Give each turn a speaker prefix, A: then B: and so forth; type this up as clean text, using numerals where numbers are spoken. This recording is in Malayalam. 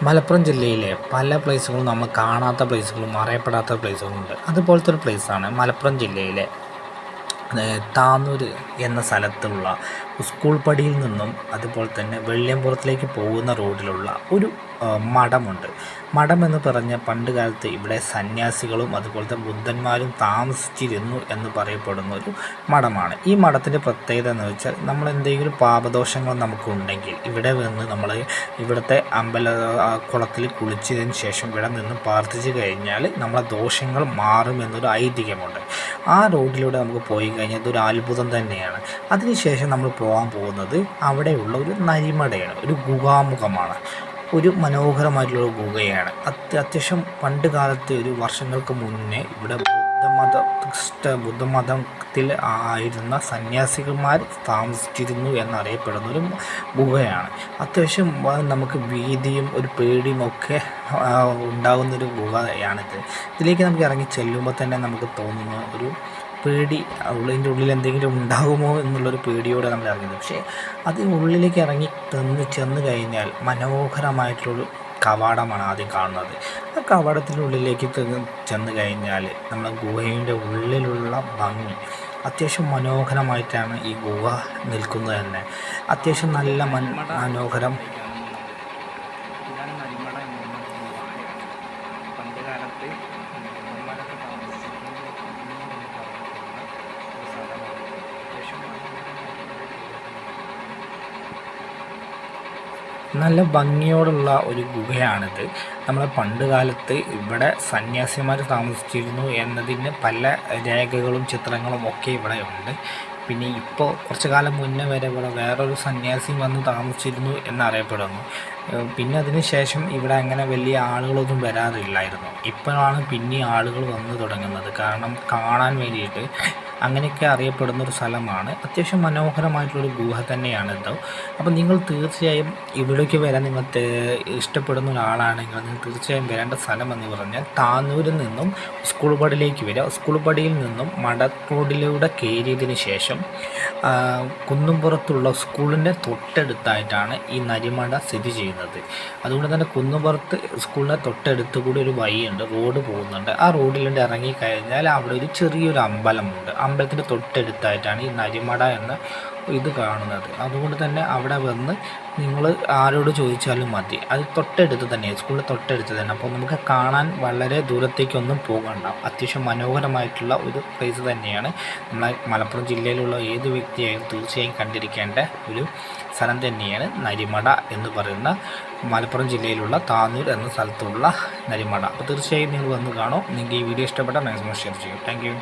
A: മലപ്പുറം ജില്ലയിലെ പല പ്ലേസുകളും നമ്മൾ കാണാത്ത പ്ലേസുകളും അറിയപ്പെടാത്ത പ്ലേസുകളുണ്ട്. അതുപോലത്തെ ഒരു പ്ലേസാണ് മലപ്പുറം ജില്ലയിലെ താന്നൂർ എന്ന സ്ഥലത്തുള്ള സ്കൂൾ പടിയിൽ നിന്നും അതുപോലെ തന്നെ വെള്ളിയമ്പുറത്തിലേക്ക് പോകുന്ന റോഡിലുള്ള ഒരു മഠമുണ്ട്. മഠം എന്ന് പറഞ്ഞ പണ്ട് കാലത്ത് ഇവിടെ സന്യാസികളും അതുപോലത്തെ ബുദ്ധന്മാരും താമസിച്ചിരുന്നു എന്ന് പറയപ്പെടുന്ന ഒരു മഠമാണ്. ഈ മഠത്തിൻ്റെ പ്രത്യേകത എന്ന് വെച്ചാൽ നമ്മൾ എന്തെങ്കിലും പാപദോഷങ്ങൾ നമുക്കുണ്ടെങ്കിൽ ഇവിടെ വന്ന് നമ്മൾ ഇവിടുത്തെ കുളത്തിൽ കുളിച്ചതിന് ശേഷം ഇവിടെ നിന്ന് പ്രാർത്ഥിച്ചു കഴിഞ്ഞാൽ നമ്മളെ ദോഷങ്ങൾ മാറുമെന്നൊരു ഐതിഹ്യമുണ്ട്. ആ റോഡിലൂടെ നമുക്ക് പോയി കഴിഞ്ഞാൽ ഇതൊരു അത്ഭുതം തന്നെയാണ്. അതിനുശേഷം നമ്മൾ പോകാൻ പോകുന്നത് അവിടെയുള്ള ഒരു നരിമടയാണ്, ഒരു ഗുഹാമുഖമാണ്. ഒരു മനോഹരമായിട്ടുള്ള ഗുഹയാണ്. അത്യാവശ്യം പണ്ട് കാലത്ത് ഒരു വർഷങ്ങൾക്ക് മുന്നേ ഇവിടെ ബുദ്ധമതത്തിൽ ആയിരുന്ന സന്യാസികന്മാർ താമസിച്ചിരുന്നു എന്നറിയപ്പെടുന്ന ഒരു ഗുഹയാണ്. അത്യാവശ്യം നമുക്ക് ഭീതിയും ഒരു പേടിയും ഒക്കെ ഉണ്ടാകുന്നൊരു ഗുഹയാണിത്. ഇതിലേക്ക് നമുക്ക് ഇറങ്ങി ചെല്ലുമ്പോൾ തന്നെ നമുക്ക് തോന്നുന്ന ഒരു പേടി, ഇതിൻ്റെ ഉള്ളിൽ എന്തെങ്കിലും ഉണ്ടാകുമോ എന്നുള്ളൊരു പേടിയോടെ നമ്മൾ ഇറങ്ങുന്നത്. പക്ഷേ അത് ഉള്ളിലേക്ക് ഇറങ്ങി ചെന്ന് കഴിഞ്ഞാൽ മനോഹരമായിട്ടുള്ളൊരു കവാടമാണ് ആദ്യം കാണുന്നത്. ആ കവാടത്തിൻ്റെ ഉള്ളിലേക്ക് ചെന്ന് കഴിഞ്ഞാൽ നമ്മൾ ഗുഹയുടെ ഉള്ളിലുള്ള ഭംഗി അത്യാവശ്യം മനോഹരമായിട്ടാണ് ഈ ഗുഹ നിൽക്കുന്നത് തന്നെ. അത്യാവശ്യം നല്ല മനോഹരം. പണ്ട് കാലത്ത് നല്ല ഭംഗിയോടുള്ള ഒരു ഗുഹയാണിത്. നമ്മൾ പണ്ട് കാലത്ത് ഇവിടെ സന്യാസിമാർ താമസിച്ചിരുന്നു എന്നതിന് പല രേഖകളും ചിത്രങ്ങളും ഒക്കെ ഇവിടെ ഉണ്ട്. പിന്നെ ഇപ്പോൾ കുറച്ച് കാലം മുന്നേ വരെ ഇവിടെ വേറൊരു സന്യാസി വന്ന് താമസിച്ചിരുന്നു എന്നറിയപ്പെടുന്നു. പിന്നെ അതിന് ശേഷം ഇവിടെ അങ്ങനെ വലിയ ആളുകളൊന്നും വരാറില്ലായിരുന്നു. ഇപ്പോഴാണ് പിന്നെ ആളുകൾ വന്നു തുടങ്ങുന്നത്. കാരണം കാണാൻ വേണ്ടിയിട്ട് അങ്ങനെയൊക്കെ അറിയപ്പെടുന്നൊരു സ്ഥലമാണ്. അത്യാവശ്യം മനോഹരമായിട്ടുള്ളൊരു ഗുഹ തന്നെയാണിത്. അപ്പോൾ നിങ്ങൾ തീർച്ചയായും ഇവിടേക്ക് വരാൻ നിങ്ങൾ ഇഷ്ടപ്പെടുന്ന ഒരാളാണെങ്കിൽ നിങ്ങൾ തീർച്ചയായും വരേണ്ട സ്ഥലം എന്ന് പറഞ്ഞാൽ താന്നൂരിൽ നിന്നും സ്കൂൾ പടിയിലേക്ക് വരിക. സ്കൂൾ പടിയിൽ നിന്നും മഠ റോഡിലൂടെ കയറിയതിന് ശേഷം കുന്നുംപുറത്തുള്ള സ്കൂളിൻ്റെ തൊട്ടടുത്തായിട്ടാണ് ഈ നരിമട സ്ഥിതി ചെയ്യുന്നത്. അതുകൊണ്ട് തന്നെ കുന്നുംപുറത്ത് സ്കൂളിൻ്റെ തൊട്ടടുത്ത് കൂടി ഒരു വഴിയുണ്ട്, റോഡ് പോകുന്നുണ്ട്. ആ റോഡിലുണ്ട് ഇറങ്ങിക്കഴിഞ്ഞാൽ അവിടെ ഒരു ചെറിയൊരു അമ്പലമുണ്ട്. അമ്പലത്തിൻ്റെ തൊട്ടടുത്തായിട്ടാണ് ഈ നരിമട എന്ന ഇത് കാണുന്നത്. അതുകൊണ്ട് തന്നെ അവിടെ വന്ന് നിങ്ങൾ ആരോട് ചോദിച്ചാലും മതി, അത് തൊട്ടടുത്ത് തന്നെ, സ്കൂളിൽ തൊട്ടടുത്ത് തന്നെ. അപ്പോൾ നമുക്ക് കാണാൻ വളരെ ദൂരത്തേക്കൊന്നും പോകണ്ട. അത്യാവശ്യം മനോഹരമായിട്ടുള്ള ഒരു പ്ലേസ് തന്നെയാണ്. നമ്മളെ മലപ്പുറം ജില്ലയിലുള്ള ഏത് വ്യക്തിയായും തീർച്ചയായും കണ്ടിരിക്കേണ്ട ഒരു സ്ഥലം തന്നെയാണ് നരിമട എന്ന് പറയുന്ന മലപ്പുറം ജില്ലയിലുള്ള താന്നൂർ എന്ന സ്ഥലത്തുള്ള നരിമട. അപ്പോൾ തീർച്ചയായും നിങ്ങൾ വന്ന് കാണും. നിങ്ങൾക്ക് ഈ വീഡിയോ ഇഷ്ടപ്പെട്ടാൽ മാക്സിമം ഷെയർ ചെയ്യും. Thank you.